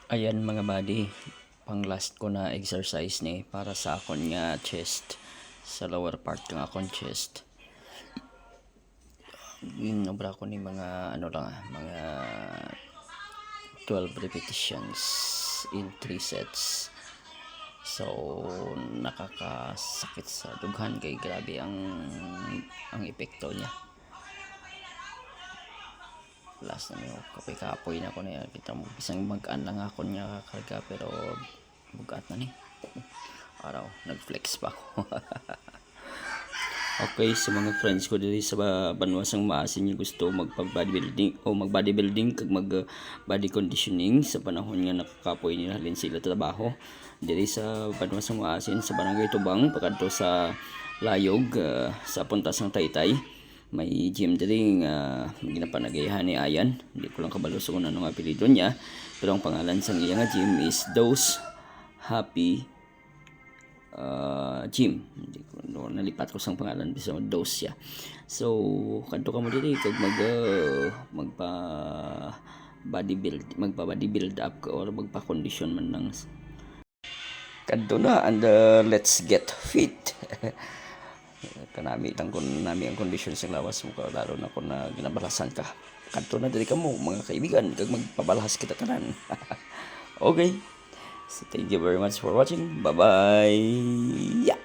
Ayan mga buddy, pang last ko na exercise ni para sa akon nga chest, sa lower part ng akon chest. Ginobra ko ni mga mga 12 repetitions in 3 sets. So nakakasakit sa dughan kay grabe ang epekto niya. Last na niyo kapoy na ko na kita mo isang mag-an lang ako niya kakarga pero bugat na ni araw nag-flex pa ako. Okay, sa mga friends ko dito sa Banwasang Maasin yung gusto magpa-bodybuilding o mag-bodybuilding kag mag-body conditioning sa panahon nga nakakapoy nila halin sila trabaho diri sa Banwasang Maasin sa Barangay Tubang pakadto sa Layog sa puntas ng Taytay. May gym diri nga ginapanagayahan ni Ayan. Hindi ko lang kabalo sa kung ano nga apelyido niya, pero ang pangalan sa iya nga gym is Dose Happy gym. Hindi ko nalipat ko sang pangalan bisa Dose siya. So kadto ka mo diri kag magpa bodybuild up ka or magpa condition man lang kadto na and let's get fit. Kanami ang condition sa lawas mo lalo na kung na ginabalasan ka kadto na diri ka mo mga kaibigan kag magpabalahas kita tanan. Okay, so thank you very much for watching. Bye bye. Yeah.